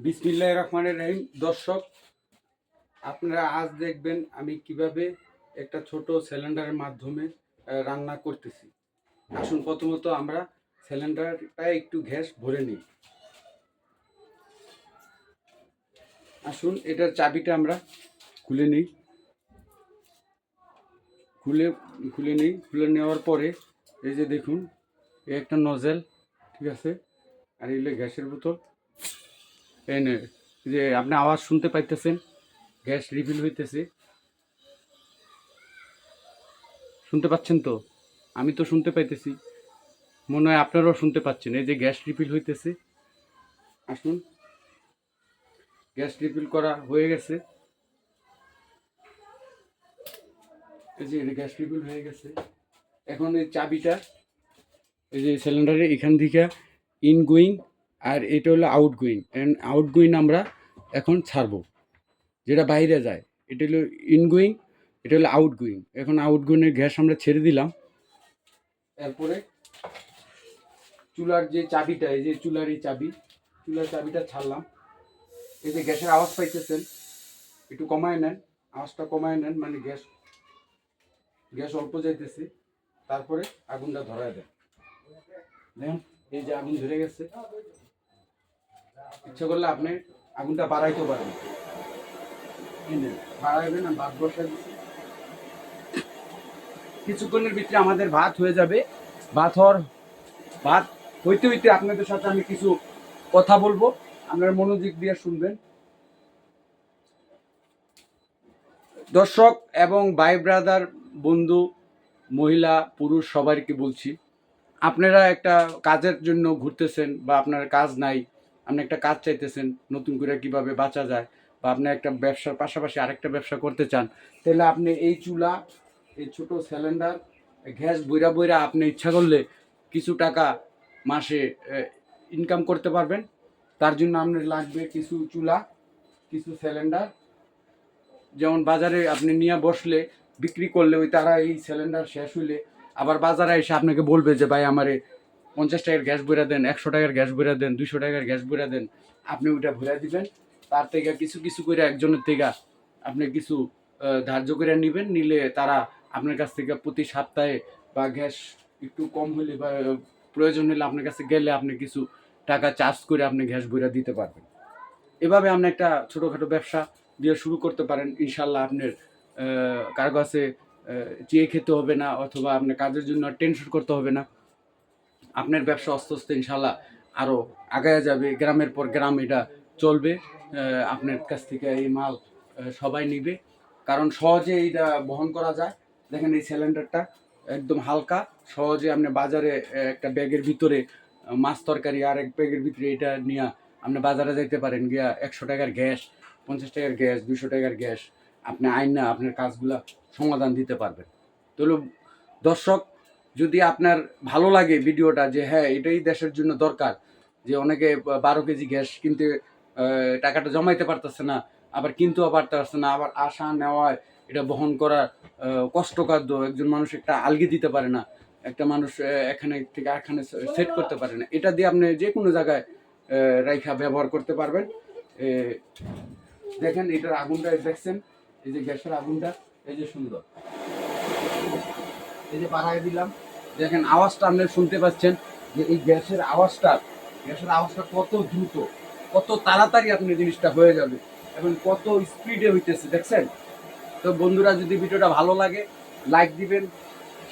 বিসমিল্লাহির রহমানির রহিম। দর্শক, আপনারা আজ দেখবেন আমি কিভাবে একটা ছোট সিলিন্ডারের মাধ্যমে রান্না করতেছি। আসুন প্রথমত আমরা সিলিন্ডারটা একটু গ্যাস ভরে নিই। আসুন এটার চাবিটা আমরা খুলে নিই। খুলে নেওয়ার পরে এই যে দেখুন, এই একটা নজেল, ঠিক আছে, আর এই গ্যাসের বোতল। এই যে আপনি আওয়াজ শুনতে পাইতেছেন, গ্যাস রিফিল হইতেছে। শুনতে পাচ্ছেন তো? আমি তো শুনতে পাইতেছি, মনে হয় আপনারাও শুনতে পাচ্ছেন। এই যে গ্যাস রিফিল হইতেছে। আসুন, গ্যাস রিফিল করা হয়ে গেছে। এই যে গ্যাস রিফিল হয়ে গেছে। এখন এই চাবিটা এই যে সিলিন্ডারে এখান থেকে ইনগোয়িং, আর এটা হলো আউটগোয়িং। আউটগোয়িং আমরা এখন ছাড়বো, যেটা বাইরে যায় এটা হলো ইনগোয়িং, এটা হলো আউটগোয়িং। এখন আউটগোয়িংয়ের গ্যাস আমরা ছেড়ে দিলাম। এরপরে চুলার যে চাবিটা, এই যে চুলার এই চুলার চাবিটা ছাড়লাম। এই যে গ্যাসের আওয়াজ পাইতেছেন, একটু কমায় নেন, আওয়াজটা কমায় নেন, মানে গ্যাস অল্প যাইতেছে। তারপরে আগুনটা ধরায় দেন। দেখেন এই যে আগুন ধরে গেছে। ইচ্ছা করলে আপনি আগুনটা বাড়াইতে পারেন, বাড়াইবেন। আর ভাত বসাই দিচ্ছি, কিছুক্ষণের ভিতরে আমাদের ভাত হয়ে যাবে। ভাত হইতে হইতে আপনাদের সাথে আমি কিছু কথা বলবো, আপনারা মনোযোগ দিয়ে শুনবেন। দর্শক এবং ভাই ব্রাদার, বন্ধু, মহিলা, পুরুষ সবাইকে বলছি, আপনারা একটা কাজের জন্য ঘুরতেছেন বা আপনার কাজ নাই, আপনি একটা কাজ চাইতেছেন নতুন করে কিভাবে বাঁচা যায়, বা আপনি একটা ব্যবসার পাশাপাশি আরেকটা ব্যবসা করতে চান, তাহলে আপনি এই চুলা, এই ছোট সিলিন্ডার, গ্যাস বইরা বইরা আপনি ইচ্ছা করলে কিছু টাকা মাসে ইনকাম করতে পারবেন। তার জন্য আপনার লাগবে কিছু চুলা, কিছু সিলিন্ডার। যেমন বাজারে আপনি নিয়ে বসলে, বিক্রি করলে, ওই তারা এই সিলিন্ডার শেষ হইলে আবার বাজারে এসে আপনাকে বলবে যে ভাই আমারে 50 টাকার গ্যাস ভরে দেন, 100 টাকার গ্যাস ভরে দেন, 200 টাকার গ্যাস ভরে দেন। আপনি ওইটা ভরে দিবেন। তার থেকে কিছু কিছু করে একজনের থেকে আপনি কিছু ধার্য করে নেবেন। নিলে তারা আপনার কাছ থেকে প্রতি সপ্তাহে বা গ্যাস একটু কম হলে বা প্রয়োজন হলে আপনার কাছে গেলে আপনি কিছু টাকা চার্জ করে আপনি গ্যাস ভরে দিতে পারবেন। এভাবে আপনি একটা ছোটোখাটো ব্যবসা দিয়ে শুরু করতে পারেন। ইনশাল্লাহ আপনার কারো কাছে চেয়ে খেতে হবে না, অথবা আপনার কাজের জন্য টেনশন করতে হবে না। আপনার ব্যবসা আস্তে আস্তে ইনশাল্লাহ আরও আগায়া যাবে। গ্রামের পর গ্রাম এটা চলবে। আপনার কাছ থেকে এই মাল সবাই নিবে, কারণ সহজে এইটা বহন করা যায়। দেখেন এই সিলিন্ডারটা একদম হালকা, সহজে আপনি বাজারে একটা ব্যাগের ভিতরে মাছ তরকারি, আর এক ব্যাগের ভিতরে এটা নিয়ে আপনি বাজারে যাইতে পারেন। গিয়া 100 টাকার গ্যাস, 50 টাকার গ্যাস, 200 টাকার গ্যাস আপনি আইন না আপনার কাজগুলা সমাধান দিতে পারবেন। তো দর্শক, যদি আপনার ভালো লাগে ভিডিওটা, যে হ্যাঁ এটাই দেশের জন্য দরকার, যে অনেকে 12 কেজি গ্যাস কিনতে টাকাটা জমাইতে পারতেছে না, আবার কিনতেও পারতেছে না, আবার আসা নেওয়ায় এটা বহন করা কষ্টসাধ্য। একজন মানুষ একটা আলগি দিতে পারে না, একটা মানুষ এখানে থেকে এখানে সেট করতে পারে না। এটা দিয়ে আপনি যে কোনো জায়গায় রাইখা ব্যবহার করতে পারবেন। দেখেন এটার আগুনটা দেখছেন, এই যে গ্যাসের আগুনটা, এই যে সুন্দর, এই যে বাড়াই দিলাম। দেখেন আওয়াজটা আপনি শুনতে পাচ্ছেন, যে এই গ্যাসের আওয়াজটা কত দ্রুত, কত তাড়াতাড়ি আপনি জিনিসটা হয়ে যাবে, এবং কত স্পিডে হইতেছে, দেখছেন? তো বন্ধুরা, যদি ভিডিওটা ভালো লাগে লাইক দিবেন,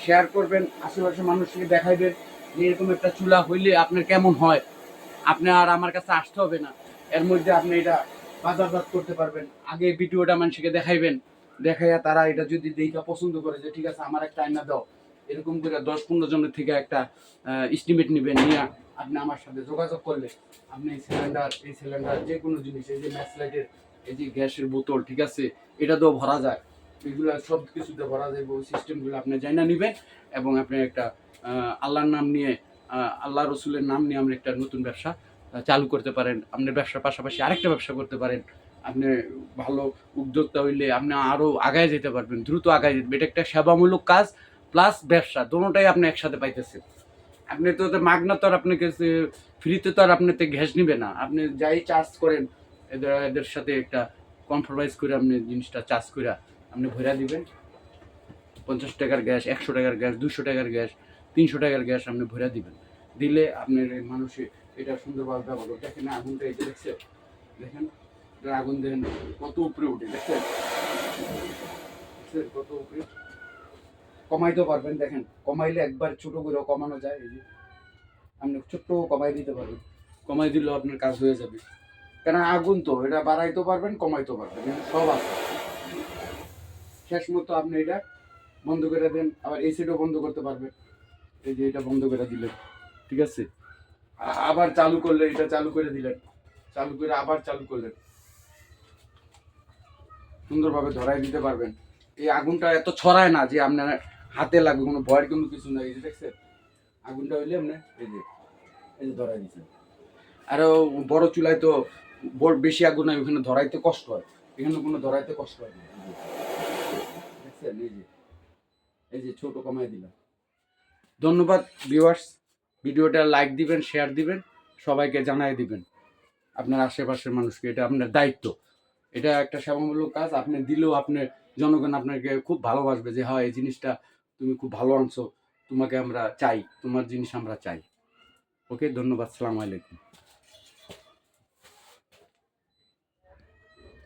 শেয়ার করবেন, আশেপাশের মানুষকে দেখাইবেন যে এরকম একটা চুলা হইলে আপনার কেমন হয়। আপনি আর আমার কাছে আসতে হবে না, এর মধ্যে আপনি এটা বাজারজাত করতে পারবেন। আগে ভিডিওটা মানুষকে দেখাইবেন, দেখাইয়া তারা এটা যদি দেখা পছন্দ করে যে ঠিক আছে আমার একটা আয়না দাও, এরকম করে 10-15 জনের থেকে একটা এস্টিমেট নেবেন, নিয়ে আপনি আমার সাথে যোগাযোগ করলে আপনি এই সিলিন্ডার যে কোনো জিনিস, এই যে ম্যাচ লাইটের, এই যে গ্যাসের বোতল, ঠিক আছে, এটা তো ভরা যায়, এগুলো সব কিছুতে ভরা যায়। ওই সিস্টেমগুলো আপনি জানা নেবেন, এবং আপনি একটা আল্লাহর নাম নিয়ে, আল্লাহ রসুলের নাম নিয়ে আমরা একটা নতুন ব্যবসা চালু করতে পারেন। আপনার ব্যবসার পাশাপাশি আরেকটা ব্যবসা করতে পারেন। আপনি ভালো উদ্যোক্তা হইলে আপনি আরও আগায় যেতে পারবেন, দ্রুত আগায় যেতে। এটা একটা সেবামূলক কাজ প্লাস ব্যবসা, দোনোটাই আপনি একসাথে পাইতেছেন। আপনি তো মাগনা তো আর আপনাকে ফ্রিতে তো আর আপনাতে গ্যাস নিবে না। আপনি যাই চার্জ করেন এদের সাথে একটা কম্প্রোমাইজ করে আপনি জিনিসটা চার্জ করে আপনি ভরা দিবেন। 50 টাকার গ্যাস, 100 টাকার গ্যাস, 200 টাকার গ্যাস, 300 টাকার গ্যাস আপনি ভরা দিবেন। দিলে আপনার মানুষে এটা সুন্দরভাবে ব্যবহার করবে। দেখেন আগুনটা এই যে দেখছেন, দেখেন আগুন দেখেন কত উপরে উঠে, দেখছেন কত উপরে। কমাইতেও পারবেন, দেখেন কমাইলে একবার ছোট করে কমানো যায়। এই যে আপনি ছোট্ট কমাই দিতে পারবেন, কমাই দিলেও আপনার কাজ হয়ে যাবে। কেন আগুন তো এটা বাড়াইতেও পারবেন, কমাইতেও পারবেন, সব আছে। শেষ মতো আপনি এটা বন্ধ করে দেন, আবার এসিটাও বন্ধ করতে পারবেন। এই যে এটা বন্ধ করে দিলেন, ঠিক আছে, আবার চালু করলে এটা চালু করে দিলেন, চালু করে আবার চালু করলেন, সুন্দরভাবে ধরাই দিতে পারবেন। এই আগুনটা এত ছড়ায় না যে আপনার হাতে লাগবে, কোনো ভয়ের কোনো কিছু নাই। এই যে দেখছেন আগুনটা হইলে আপনি এই যে ধরাই দিচ্ছেন। আরো বড় চুলায় তো বেশি আগুন হয়, ওখানে ধরাইতে কষ্ট হয়, এখানে কোনো ধরাইতে কষ্ট হয় না। দেখছেন এই যে ছোট কমাই দিলাম। ধন্যবাদ ভিউয়ার্স, ভিডিওটা লাইক দিবেন, শেয়ার দিবেন, সবাইকে জানাই দিবেন আপনার আশেপাশের মানুষকে। এটা আপনার দায়িত্ব, এটা একটা সেবামূলক কাজ। আপনি দিলেও আপনার জনগণ আপনাকে খুব ভালোবাসবে যে হ্যাঁ এই জিনিসটা তুমি খুব ভালো আনছো, তোমাকে আমরা চাই, তোমার জিনিস আমরা চাই। ওকে, ধন্যবাদ, সালাম আলাইকুম।